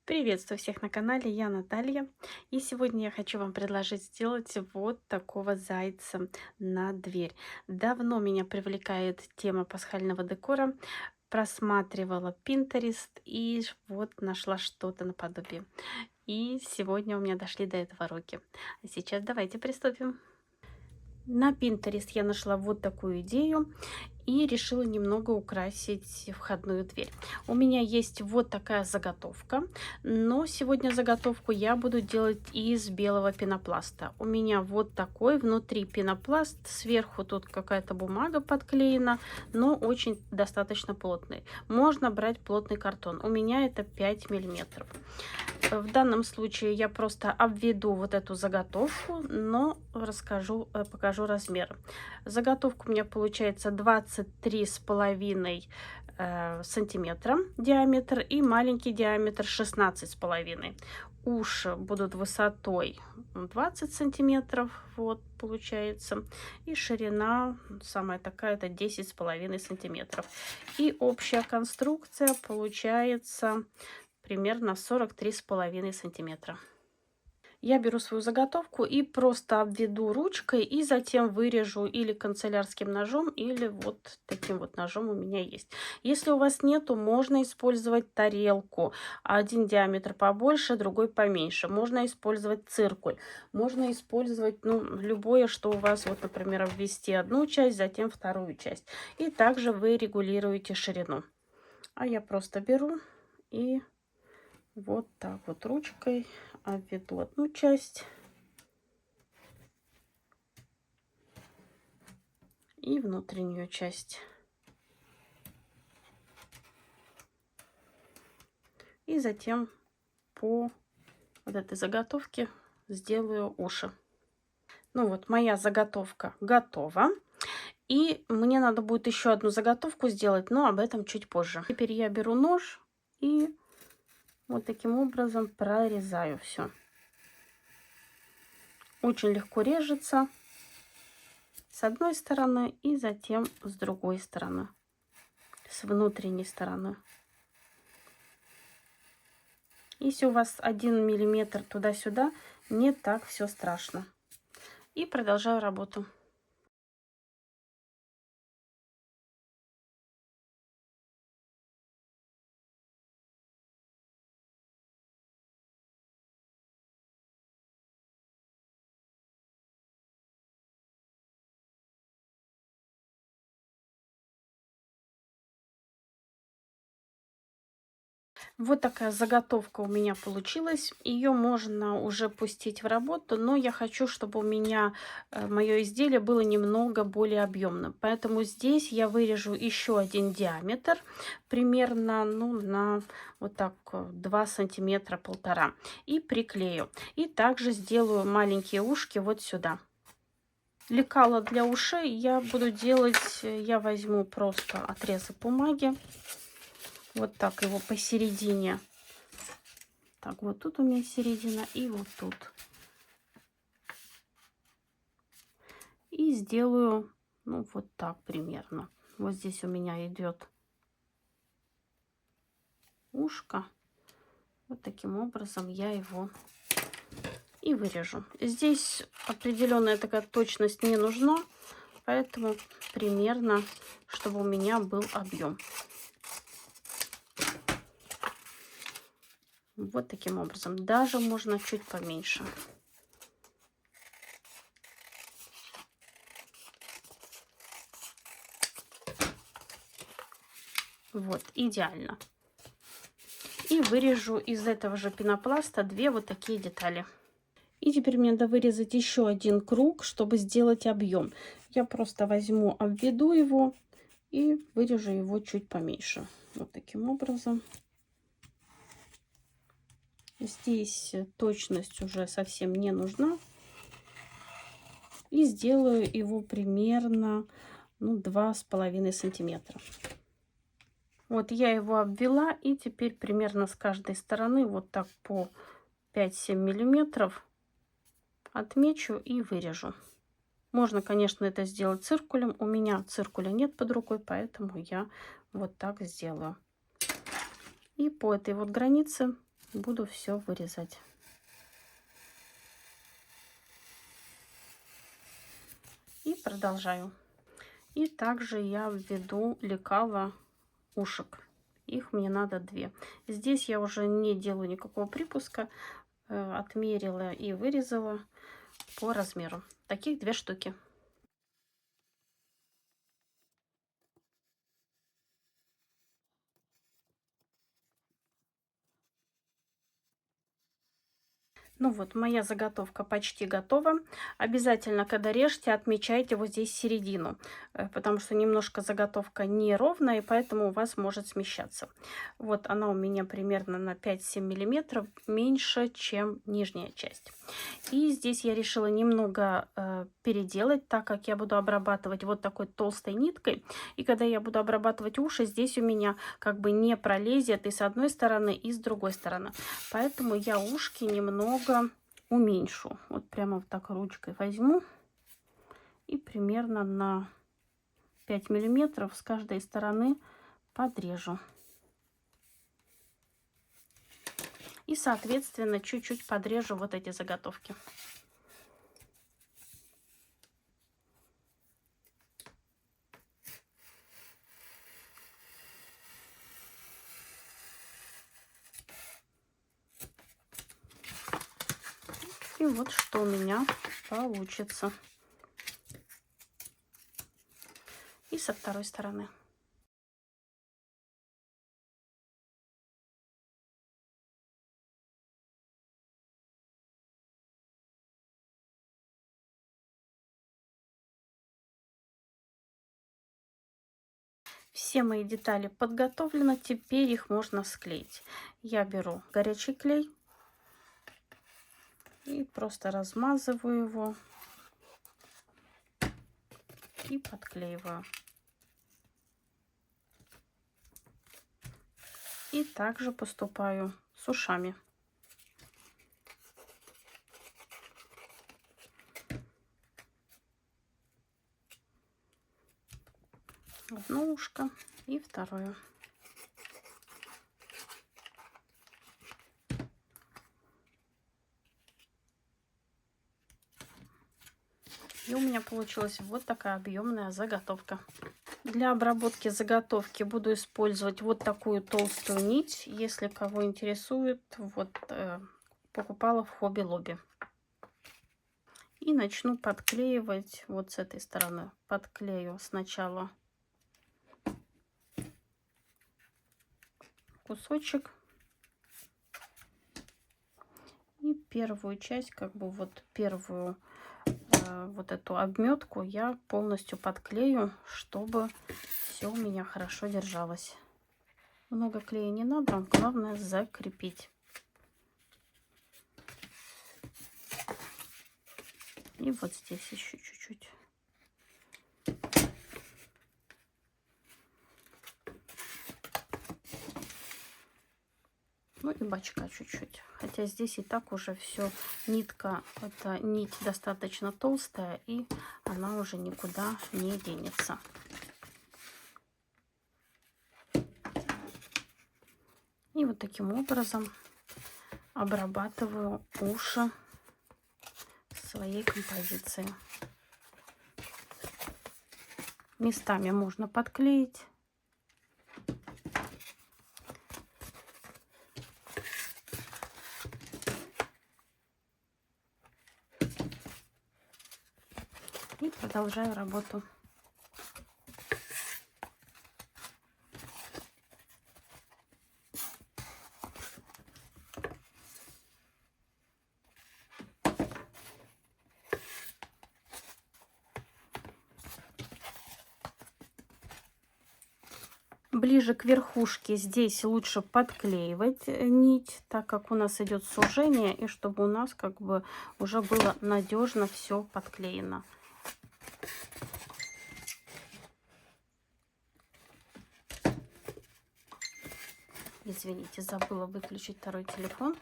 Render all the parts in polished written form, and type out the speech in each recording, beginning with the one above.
Приветствую всех на канале, я Наталья. И сегодня я хочу вам предложить сделать вот такого зайца на дверь. Давно меня привлекает тема пасхального декора. Просматривала Pinterest и вот нашла что-то наподобие. И сегодня у меня дошли до этого руки. А сейчас давайте приступим. На Pinterest я нашла вот такую идею и решила немного украсить входную дверь. У меня есть вот такая заготовка, но сегодня заготовку я буду делать из белого пенопласта. У меня вот такой внутри пенопласт, сверху тут какая-то бумага подклеена, но очень достаточно плотный. Можно брать плотный картон. У меня это 5 миллиметров. В данном случае я просто обведу вот эту заготовку, но покажу размер. Заготовка у меня получается 23,5 сантиметра диаметр и маленький диаметр 16,5. Уши будут высотой 20 сантиметров, вот получается, и ширина самая такая, это 10,5 сантиметров. И общая конструкция получается примерно 43,5 сантиметра. Я беру свою заготовку и просто обведу ручкой и затем вырежу или канцелярским ножом, или вот таким вот ножом у меня есть. Если у вас нету, можно использовать тарелку. Один диаметр побольше, другой поменьше. Можно использовать циркуль. Можно использовать любое, что у вас, вот, например, обвести одну часть, затем вторую часть. И также вы регулируете ширину. А я просто беру и вот так вот ручкой обведу одну часть и внутреннюю часть. И затем по вот этой заготовке сделаю уши. Ну вот, моя заготовка готова. И мне надо будет еще одну заготовку сделать, но об этом чуть позже. Теперь я беру нож и вот таким образом прорезаю все. Очень легко режется с одной стороны и затем с другой стороны, с внутренней стороны. Если у вас 1 миллиметр туда-сюда, не так все страшно. И продолжаю работу. Вот такая заготовка у меня получилась. Ее можно уже пустить в работу, но я хочу, чтобы у меня мое изделие было немного более объемным. Поэтому здесь я вырежу еще один диаметр, примерно на вот так 2 сантиметра, 1,5, и приклею. И также сделаю маленькие ушки вот сюда. Лекало для ушей я буду делать, я возьму просто отрезок бумаги. Вот так его посередине. Так, вот тут у меня середина и вот тут. И сделаю, вот так примерно. Вот здесь у меня идет ушко. Вот таким образом я его и вырежу. Здесь определенная такая точность не нужна, поэтому примерно, чтобы у меня был объем. Вот таким образом. Даже можно чуть поменьше. Вот, идеально. И вырежу из этого же пенопласта 2 вот такие детали. И теперь мне надо вырезать еще один круг, чтобы сделать объем. Я просто возьму, обведу его и вырежу его чуть поменьше. Вот таким образом. Здесь точность уже совсем не нужна. И сделаю его примерно 2,5 сантиметра. Вот я его обвела, и теперь примерно с каждой стороны вот так по 5-7 миллиметров отмечу и вырежу. Можно, конечно, это сделать циркулем. У меня циркуля нет под рукой, поэтому я вот так сделаю. И по этой вот границе буду все вырезать. И продолжаю. И также я введу лекала ушек. Их мне надо 2. Здесь я уже не делаю никакого припуска. Отмерила и вырезала по размеру. Таких 2 штуки. Ну вот, моя заготовка почти готова. Обязательно, когда режете, отмечайте вот здесь середину, потому что немножко заготовка неровная, и поэтому у вас может смещаться. Вот она у меня примерно на 5-7 миллиметров меньше, чем нижняя часть. И здесь я решила немного переделать, так как я буду обрабатывать вот такой толстой ниткой. И когда я буду обрабатывать уши, здесь у меня как бы не пролезет и с одной стороны, и с другой стороны. Поэтому я ушки немного уменьшу. Вот прямо вот так ручкой возьму и примерно на 5 миллиметров с каждой стороны подрежу. И, соответственно, чуть-чуть подрежу вот эти заготовки. И вот что у меня получится. И со второй стороны. Все мои детали подготовлены, теперь их можно склеить. Я беру горячий клей и просто размазываю его и подклеиваю. И также поступаю с ушами. Одно ушко и второе. И у меня получилась вот такая объемная заготовка. Для обработки заготовки буду использовать вот такую толстую нить. Если кого интересует, вот покупала в Хобби Лобби. И начну подклеивать вот с этой стороны. Подклею сначала кусочек. И первую часть, как бы вот первую вот эту обметку я полностью подклею, чтобы все у меня хорошо держалось. Много клея не надо, главное закрепить. И вот здесь еще чуть-чуть. Ну и бачка чуть-чуть. Хотя здесь и так уже все, нитка, эта нить достаточно толстая, и она уже никуда не денется. И вот таким образом обрабатываю уши своей композиции. Местами можно подклеить. И продолжаю работу. Ближе к верхушке здесь лучше подклеивать нить, так как у нас идет сужение, и чтобы у нас как бы уже было надежно все подклеено. Извините, забыла выключить второй телефон.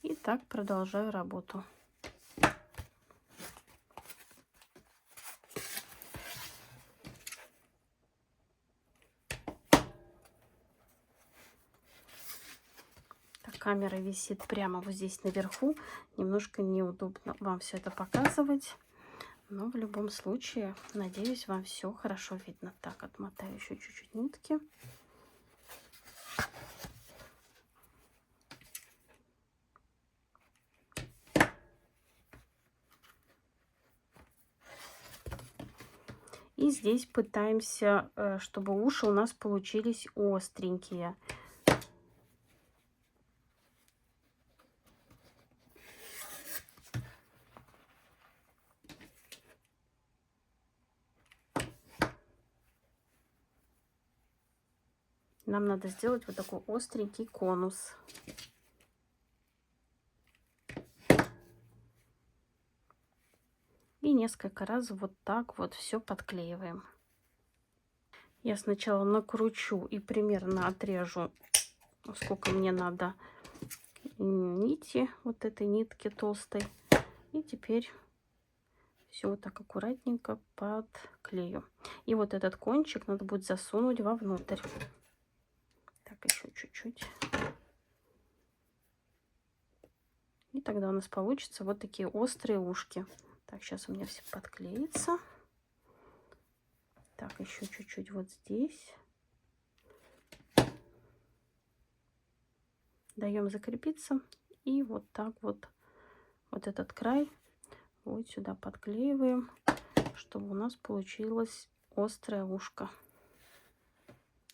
И так продолжаю работу. камера висит прямо вот здесь наверху. Немножко неудобно вам все это показывать. Но в любом случае, надеюсь, вам все хорошо видно. Так, отмотаю еще чуть-чуть нитки. И здесь пытаемся, чтобы уши у нас получились остренькие. Нам надо сделать вот такой остренький конус. И несколько раз вот так вот все подклеиваем. Я сначала накручу и примерно отрежу, сколько мне надо нити, вот этой нитки толстой. И теперь все вот так аккуратненько подклею. И вот этот кончик надо будет засунуть вовнутрь. Так, еще чуть-чуть. И тогда у нас получится вот такие острые ушки. Так, сейчас у меня все подклеится. Так, еще чуть-чуть вот здесь. Даем закрепиться. И вот так вот, вот этот край вот сюда подклеиваем, чтобы у нас получилось острое ушко.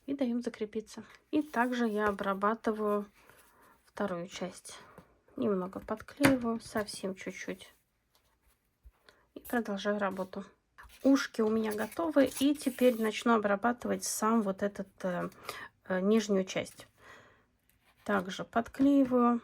И даем закрепиться. И также я обрабатываю вторую часть. Немного подклеиваю, совсем чуть-чуть. И продолжаю работу. Ушки у меня готовы. И теперь начну обрабатывать сам вот этот нижнюю часть. Также подклеиваю.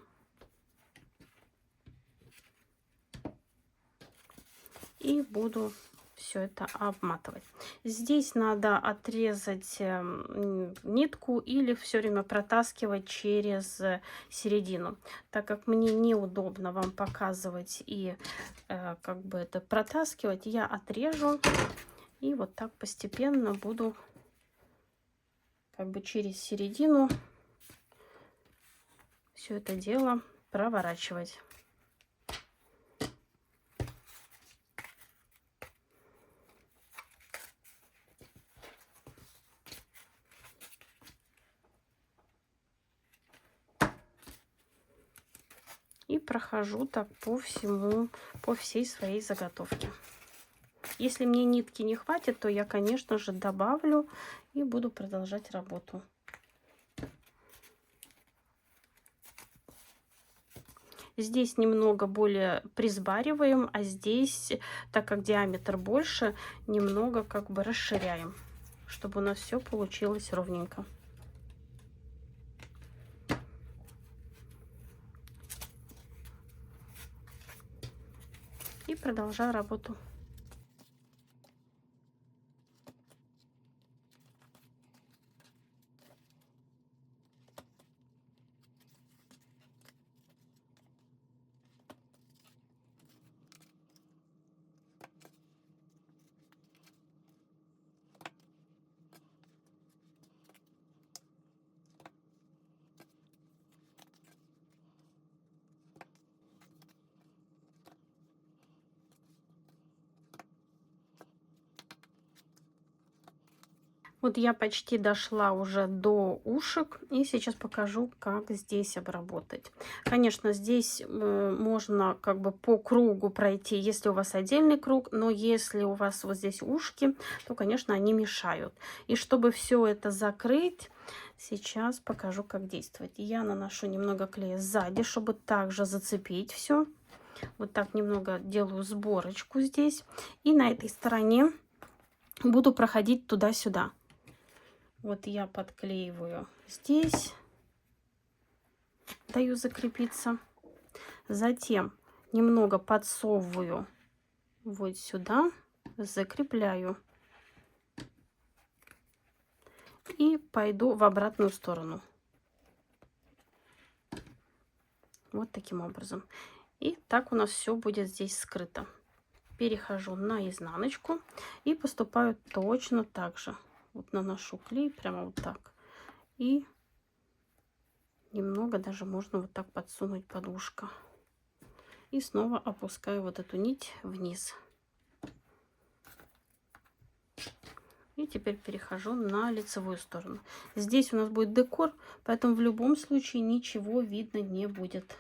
И буду все это обматывать. Здесь надо отрезать нитку или все время протаскивать через середину, так как мне неудобно вам показывать и как бы это протаскивать, я отрежу и вот так постепенно буду как бы через середину все это дело проворачивать. И прохожу так по всей своей заготовке. Если мне нитки не хватит, то я, конечно же, добавлю и буду продолжать работу. Здесь немного более присбариваем, а здесь, так как диаметр больше, немного как бы расширяем, чтобы у нас все получилось ровненько. И продолжаю работу. Вот я почти дошла уже до ушек, и сейчас покажу, как здесь обработать. Конечно, здесь можно как бы по кругу пройти, если у вас отдельный круг, но если у вас вот здесь ушки, то, конечно, они мешают. И чтобы все это закрыть, сейчас покажу, как действовать. Я наношу немного клея сзади, чтобы также зацепить все. Вот так немного делаю сборочку здесь. И на этой стороне буду проходить туда-сюда. Вот я подклеиваю здесь, даю закрепиться. Затем немного подсовываю вот сюда, закрепляю. И пойду в обратную сторону. Вот таким образом. И так у нас все будет здесь скрыто. Перехожу на изнаночку и поступаю точно так же. Вот наношу клей прямо вот так. И Немного даже можно вот так подсунуть под ушко. И снова опускаю вот эту нить вниз. И теперь перехожу на лицевую сторону. Здесь у нас будет декор, поэтому в любом случае ничего видно не будет.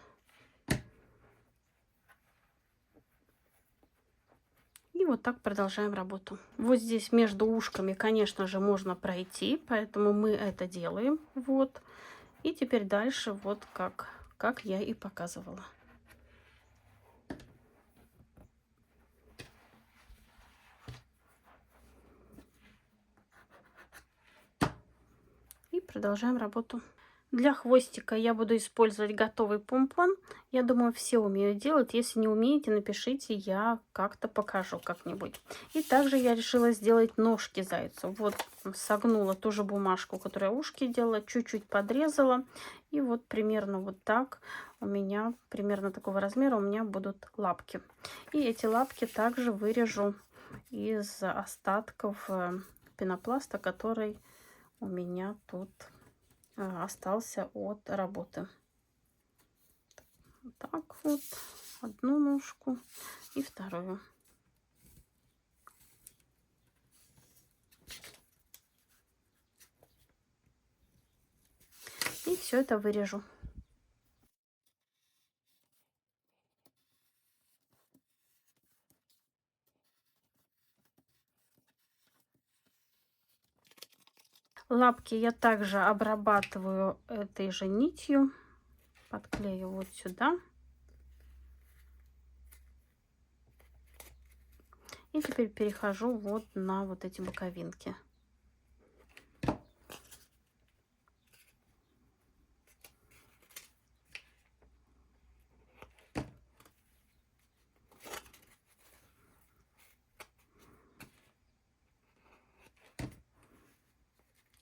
И вот так продолжаем работу. Вот здесь между ушками, конечно же, можно пройти, поэтому мы это делаем. Вот. И теперь дальше вот как я и показывала. И продолжаем работу. Для хвостика я буду использовать готовый помпон. Я думаю, все умеют делать. Если не умеете, напишите, я как-то покажу как-нибудь. И также я решила сделать ножки зайцу. Вот согнула ту же бумажку, которую я ушки делала, чуть-чуть подрезала. И вот примерно вот так у меня, примерно такого размера у меня будут лапки. И эти лапки также вырежу из остатков пенопласта, который у меня тут остался от работы. Вот так вот, одну ножку и вторую. И все это вырежу. Лапки я также обрабатываю этой же нитью. Подклею вот сюда. И теперь перехожу вот на вот эти боковинки.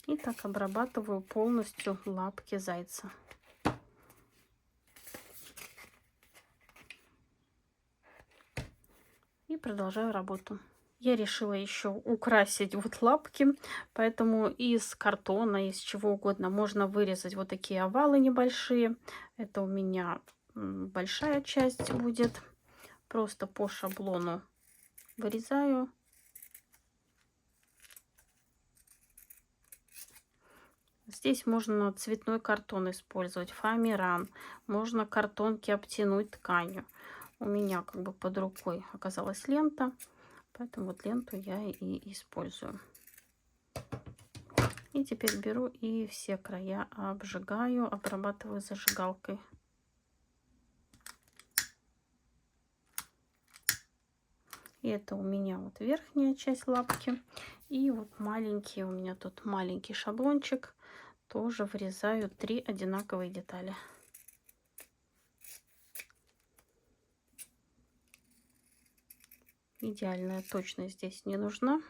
И так обрабатываю полностью лапки зайца. И продолжаю работу. Я решила еще украсить вот лапки, поэтому из картона, из чего угодно можно вырезать вот такие овалы небольшие. Это у меня большая часть будет. Просто по шаблону вырезаю. Здесь можно цветной картон использовать, фоамиран. Можно картонки обтянуть тканью. У меня как бы под рукой оказалась лента, поэтому вот ленту я и использую. И теперь беру и все края обжигаю, обрабатываю зажигалкой. И это у меня вот верхняя часть лапки. И вот маленький, у меня тут маленький шаблончик. Тоже вырезаю 3 одинаковые детали. Идеальная точность здесь не нужна.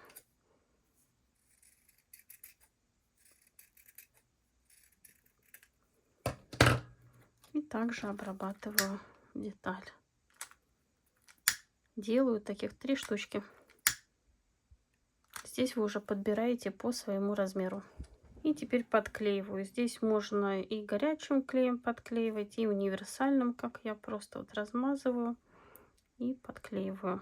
И также обрабатываю деталь. Делаю таких 3 штучки. Здесь вы уже подбираете по своему размеру. И теперь подклеиваю. Здесь можно и горячим клеем подклеивать, и универсальным, как я просто вот размазываю и подклеиваю.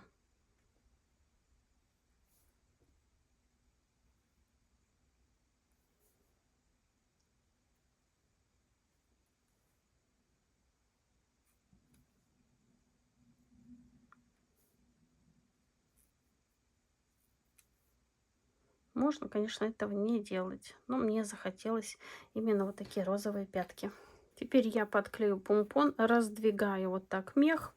Можно, конечно, этого не делать, но мне захотелось именно вот такие розовые пятки. Теперь я подклею помпон, раздвигаю вот так мех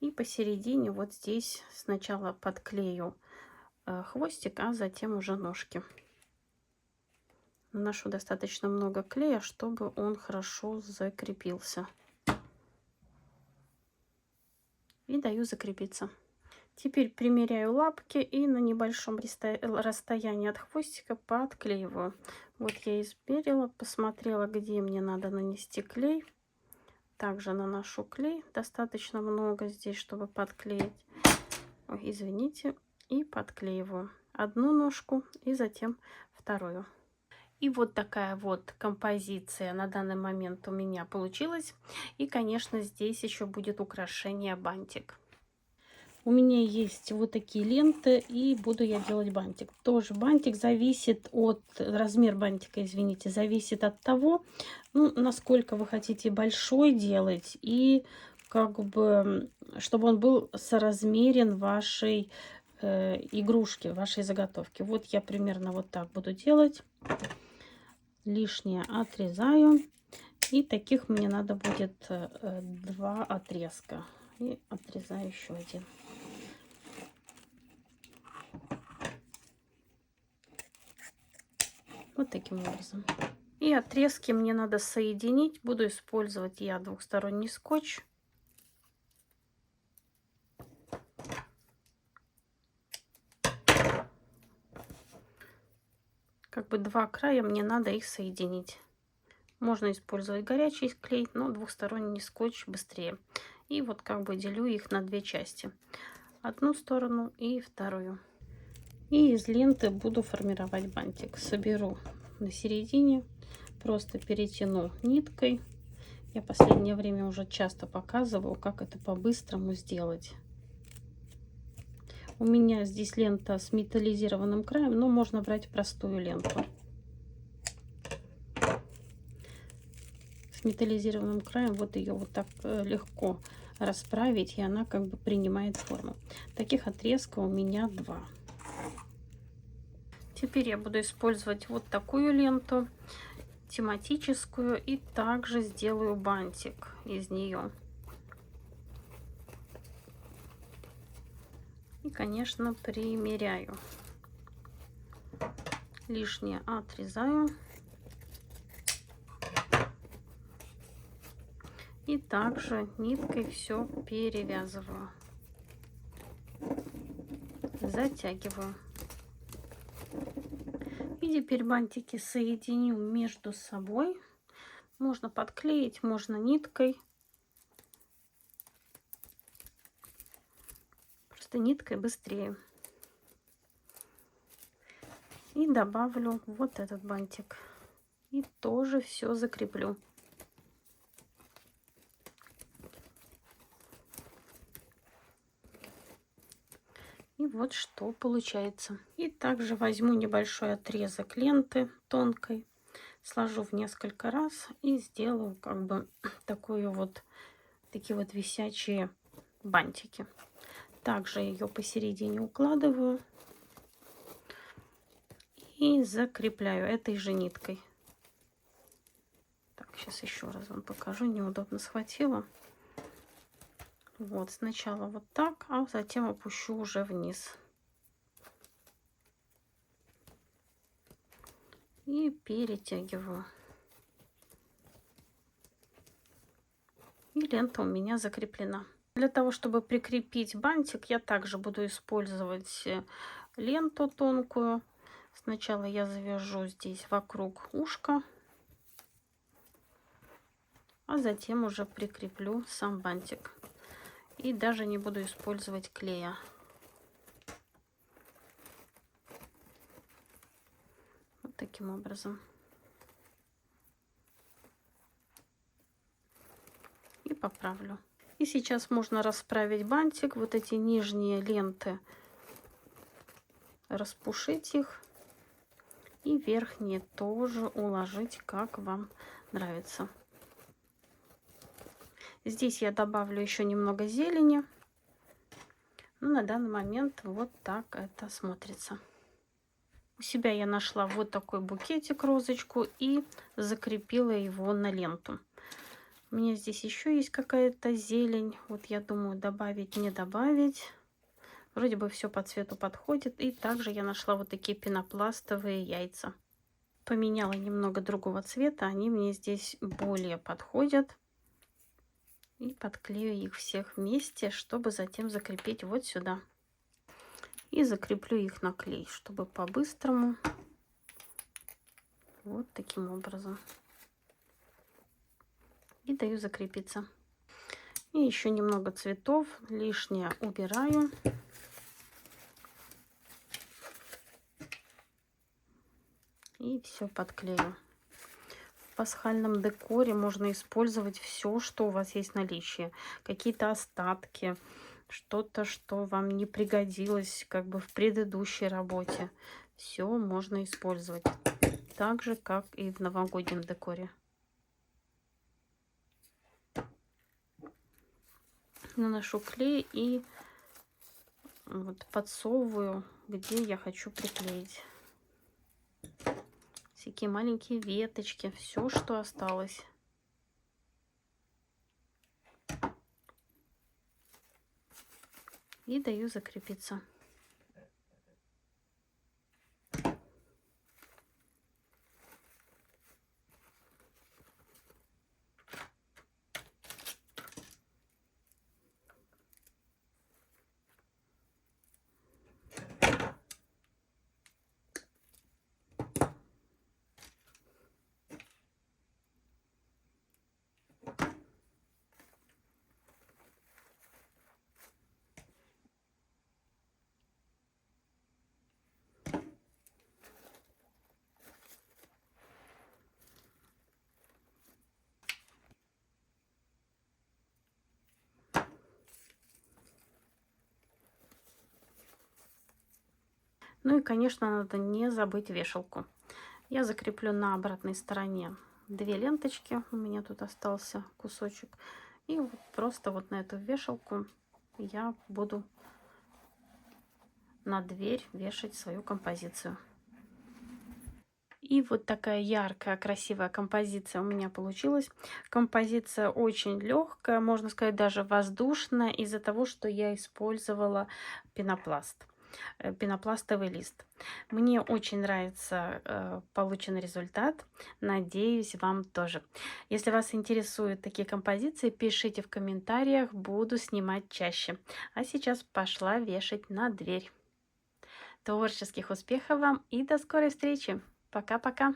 и посередине вот здесь сначала подклею хвостик, а затем уже ножки. Наношу достаточно много клея, чтобы он хорошо закрепился. И даю закрепиться. Теперь примеряю лапки и на небольшом расстоянии от хвостика подклеиваю. Вот я измерила, посмотрела, где мне надо нанести клей. Также наношу клей, достаточно много здесь, чтобы подклеить. Ой, извините, и подклеиваю одну ножку и затем вторую. И вот такая вот композиция на данный момент у меня получилась. И, конечно, здесь еще будет украшение бантик. У меня есть вот такие ленты, и буду я делать бантик. Тоже бантик зависит от, размер бантика, извините, зависит от того, ну, насколько вы хотите большой делать, и как бы, чтобы он был соразмерен вашей игрушки, вашей заготовки. Вот я примерно вот так буду делать. Лишнее отрезаю. И таких мне надо будет 2 отрезка. И отрезаю еще один. Вот таким образом. И отрезки мне надо соединить. Буду использовать я двухсторонний скотч. Как бы 2 края, мне надо их соединить. Можно использовать горячий клей, но двухсторонний скотч быстрее. И вот как бы делю их на 2 части. Одну сторону и вторую. И из ленты буду формировать бантик. Соберу на середине, просто перетяну ниткой. Я последнее время уже часто показываю, как это по-быстрому сделать. У меня здесь лента с металлизированным краем, но можно брать простую ленту. С металлизированным краем вот ее вот так легко расправить, и она как бы принимает форму. Таких отрезков у меня 2. Теперь я буду использовать вот такую ленту, тематическую, и также сделаю бантик из нее. И, конечно, примеряю. Лишнее отрезаю. И также ниткой все перевязываю. Затягиваю. И теперь бантики соединю между собой. Можно подклеить, можно ниткой. Просто ниткой быстрее. И добавлю вот этот бантик. И тоже все закреплю. И вот что получается. И также возьму небольшой отрезок ленты тонкой, сложу в несколько раз и сделаю как бы такие вот висячие бантики. Также ее посередине укладываю и закрепляю этой же ниткой. Так, сейчас еще раз вам покажу, неудобно схватила. Вот, сначала вот так, а затем опущу уже вниз. И перетягиваю. И лента у меня закреплена. Для того, чтобы прикрепить бантик, я также буду использовать ленту тонкую. Сначала я завяжу здесь вокруг ушка, а затем уже прикреплю сам бантик. И даже не буду использовать клея. Вот таким образом. И поправлю. И сейчас можно расправить бантик. Вот эти нижние ленты, распушить их. И верхние тоже уложить, как вам нравится. Здесь я добавлю еще немного зелени. Но на данный момент вот так это смотрится. У себя я нашла вот такой букетик, розочку, и закрепила его на ленту. У меня здесь еще есть какая-то зелень. Вот я думаю, добавить, не добавить. Вроде бы все по цвету подходит. И также я нашла вот такие пенопластовые яйца. Поменяла немного другого цвета. Они мне здесь более подходят. И подклею их всех вместе, чтобы затем закрепить вот сюда. И закреплю их на клей, чтобы по-быстрому. Вот таким образом. И даю закрепиться. И еще немного цветов. Лишнее убираю. И И все подклею. В пасхальном декоре можно использовать все, что у вас есть в наличии. Какие-то остатки, что-то, что вам не пригодилось как бы в предыдущей работе. Все можно использовать. Так же, как и в новогоднем декоре. Наношу клей и вот подсовываю, где я хочу приклеить. Всякие маленькие веточки, все, что осталось. И даю закрепиться. Ну и, конечно, надо не забыть вешалку. Я закреплю на обратной стороне 2 ленточки. У меня тут остался кусочек. И вот просто вот на эту вешалку я буду на дверь вешать свою композицию. И вот такая яркая, красивая композиция у меня получилась. Композиция очень легкая, можно сказать, даже воздушная, из-за того, что я использовала пенопласт, пенопластовый лист. Мне очень нравится полученный результат. Надеюсь, вам тоже. Если вас интересуют такие композиции, пишите в комментариях, буду снимать чаще. А сейчас пошла вешать на дверь. Творческих успехов вам и до скорой встречи. Пока-пока.